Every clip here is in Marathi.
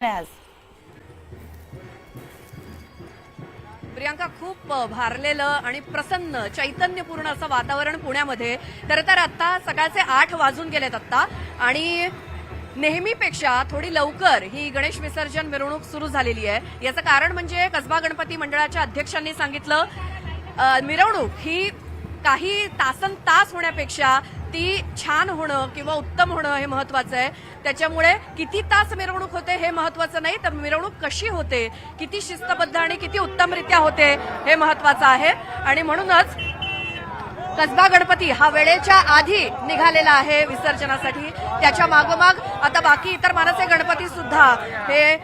आज प्रियांका, खूप भारलेलं आणि प्रसन्न चैतन्यपूर्ण असं वातावरण पुण्यामध्ये. खरं तर आता सकाळचे 8 वाजून गेलेत आता आणि नेहमीपेक्षा थोडी लवकर ही गणेश विसर्जन मिरवणूक सुरू झालेली आहे. याचं कारण म्हणजे कसबा गणपती मंडळाच्या अध्यक्षांनी सांगितलं, मिरवणूक ही काही तासन तास होण्यापेक्षा ती छान होणं किंवा उत्तम होणं हे महत्वाचं आहे. त्याच्यामुळे किती तास मिरवणूक होते हे महत्वाचं नाही, तर मिरवणूक कशी होते, किती शिस्तबद्ध आणि किती उत्तमरित्या होते हे महत्वाचं आहे. आणि म्हणूनच कसबा गणपती हा वेळेच्या आधी निघालेला आहे विसर्जनासाठी. त्याच्या मागोमाग आता बाकी इतर मानाचे गणपती सुद्धा हे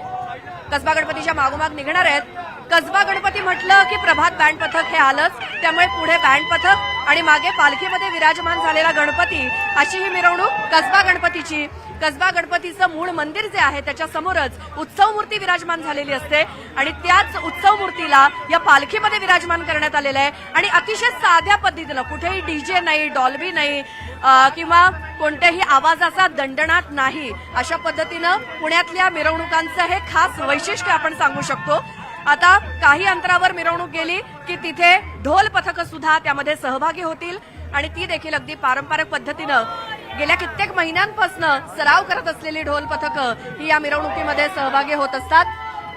कसबा गणपतीच्या मागोमाग निघणार आहेत. कसबा गणपती म्हटलं की प्रभात बँड पथक हे आलंच, त्यामुळे पुढे बँड पथक आणि मागे पालखीमध्ये विराजमान झालेला गणपती, अशी ही मिरवणूक कसबा गणपतीची. कसबा गणपतीचं मूळ मंदिर जे आहे त्याच्या समोरच उत्सव मूर्ती विराजमान झालेली असते आणि त्याच उत्सव मूर्तीला या पालखीमध्ये विराजमान करण्यात आलेलं आहे. आणि अतिशय साध्या पद्धतीनं, कुठेही डीजे नाही, डॉल्बी नाही किंवा कोणत्याही आवाजाचा दणदणाट नाही, अशा पद्धतीनं पुण्यातल्या मिरवणुकांचं हे खास वैशिष्ट्य आपण सांगू शकतो. आता काही अंतरावर मिरवणूक गेली की तिथे ढोल पथकं सुद्धा त्यामध्ये सहभागी होतील आणि ती देखील अगदी पारंपरिक पद्धतीनं गेल्या कित्येक महिन्यांपासून सराव करत असलेली ढोल पथकं ही या मिरवणुकीमध्ये सहभागी होत असतात.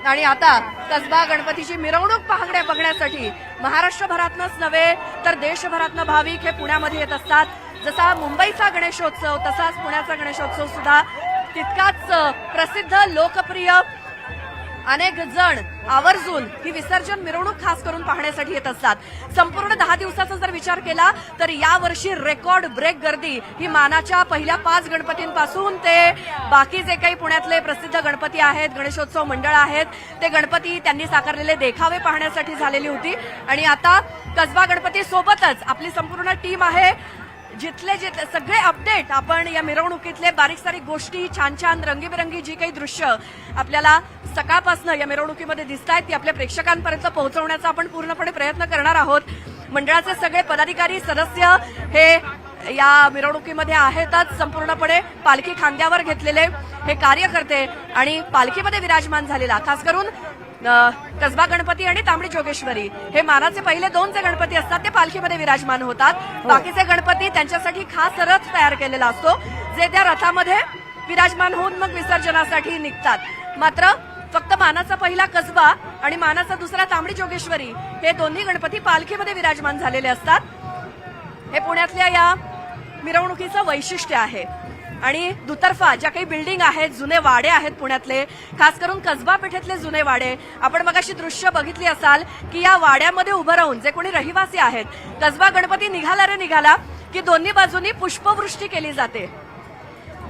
आणि आता कसबा गणपतीची मिरवणूक बघण्यासाठी महाराष्ट्रभरातनंच नव्हे तर देशभरातनं भाविक हे पुण्यामध्ये येत असतात. जसा मुंबईचा गणेशोत्सव तसाच पुण्याचा गणेशोत्सव सुद्धा तितकाच प्रसिद्ध, लोकप्रिय. अनेक जण आवर्जून ही विसर्जन मिरवणूक खास करून पाहण्यासाठी येत असतात. संपूर्ण 10 दिवसाचा जर विचार केला तर यावर्षी रेकॉर्ड ब्रेक गर्दी ही मानाच्या पहिल्या 5 गणपतींपासून ते बाकी जे काही पुण्यातले प्रसिद्ध गणपती आहेत, गणेशोत्सव मंडळ आहेत, ते गणपती त्यांनी साकारलेले देखावे पाहण्यासाठी झालेली होती. आणि आता कसबा गणपती सोबतच आपली संपूर्ण टीम आहे. जिथले सगळे अपडेट आपण या मिरवणुकीतले बारीक सारीक गोष्टी, छान छान रंगीबेरंगी जी काही दृश्य आपल्याला सकाळपासून या मिरवणुकीमध्ये दिसत आहेत ती आपल्या प्रेक्षकांपर्यंत पोहोचवण्याचा आपण पूर्णपणे प्रयत्न करणार आहोत. मंडळाचे सगळे पदाधिकारी, सदस्य हे या मिरवणुकीमध्ये आहेतच. संपूर्णपणे पालखी खांद्यावर घेतलेले हे कार्यकर्ते आणि पालखीमध्ये विराजमान झालेला खास करून कसबा गणपती आणि तांबडी जोगेश्वरी हे मानाचे पहिले 2 जे गणपती असतात ते पालखीमध्ये विराजमान होतात. बाकीचे गणपती त्यांच्यासाठी खास रथ तयार केलेला असतो, जे त्या रथामध्ये विराजमान होऊन मग विसर्जनासाठी निघतात. मात्र फक्त मानाचा पहिला कसबा आणि मानाचा दुसरा तांबडी जोगेश्वरी हे दोन्ही गणपती पालखीमध्ये विराजमान झालेले असतात. हे पुण्यातल्या या मिरवणुकीचं वैशिष्ट्य आहे. आणि दुतर्फा ज्या काही बिल्डिंग आहेत, जुने वाडे आहेत पुण्यातले, खास करून कसबा पेठेतले जुने वाडे, आपण मगाशी दृश्य बघितली असाल की या वाड्यामध्ये उभं राहून जे कोणी रहिवासी आहेत, कसबा गणपती निघाला रे निघाला की दोन्ही बाजूनी पुष्पवृष्टी केली जाते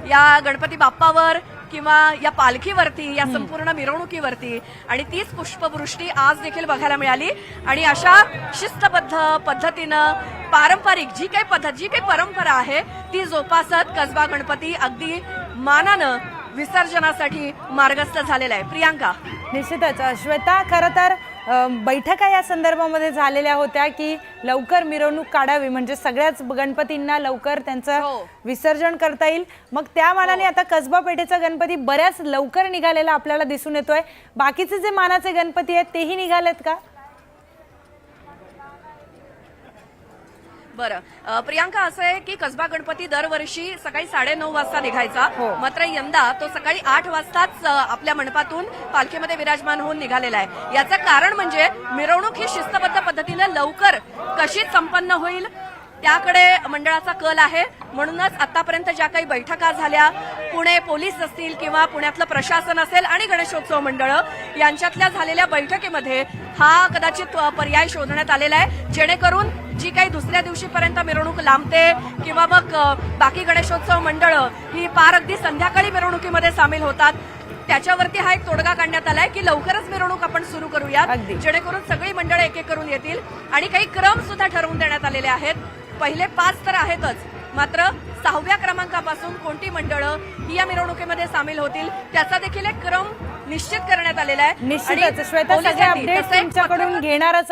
या गणपती बाप्पावर किंवा या पालखीवरती, या संपूर्ण मिरवणुकीवरती. आणि तीच पुष्पवृष्टी आज देखील बघायला मिळाली. आणि अशा शिस्तबद्ध पद्धतीनं पारंपरिक जी काही परंपरा आहे ती जोपासत कसबा गणपती अगदी मानानं विसर्जनासाठी मार्गस्थ झालेला आहे. प्रियांका, निश्चितच श्वेता, खरं तर बैठका या संदर्भामध्ये झालेल्या होत्या की लवकर मिरवणूक काढावी, म्हणजे सगळ्याच गणपतींना लवकर त्यांचं विसर्जन करता येईल. मग त्या मानाने आता कसबा पेठेचा गणपती बऱ्याच लवकर निघालेला आपल्याला दिसून येतोय. बाकीचे जे मानाचे गणपती आहेत तेही निघालेत का? बरं प्रियांका, असं आहे की कसबा गणपती दरवर्षी सकाळी 9:30 वाजता निघायचा, मात्र यंदा तो सकाळी 8 वाजताच आपल्या मंडपातून पालखीमध्ये विराजमान होऊन निघालेला आहे. याचं कारण म्हणजे मिरवणूक ही शिस्तबद्ध पद्धतीनं लवकर कशी संपन्न होईल त्याकडे मंडळाचा कल आहे. म्हणूनच आतापर्यंत ज्या काही बैठका झाल्या, पुणे पोलीस असतील किंवा पुण्यातलं प्रशासन असेल आणि गणेशोत्सव मंडळ यांच्यातल्या झालेल्या बैठकीमध्ये हा कदाचित पर्याय शोधण्यात आलेला आहे, जेणेकरून जी काही दुसऱ्या दिवशीपर्यंत मिरवणूक लांबते किंवा मग बाकी गणेशोत्सव मंडळ ही पार अगदी संध्याकाळी मिरवणुकीमध्ये सामील होतात, त्याच्यावरती हा एक तोडगा काढण्यात आलाय की लवकरच मिरवणूक आपण सुरू करूयात, जेणेकरून सगळी मंडळं एक एक करून येतील. आणि काही क्रम सुद्धा ठरवून देण्यात आलेले आहेत. पहिले 5 तर आहेतच, मात्र 6व्या क्रमांकापासून कोणती मंडळं ही या मिरवणुकीमध्ये सामील होतील त्याचा देखील एक क्रम निश्चित करण्यात आलेला आहे. निश्चितच श्वेता, सगळे अपडेट्स तुमच्याकडून घेणारच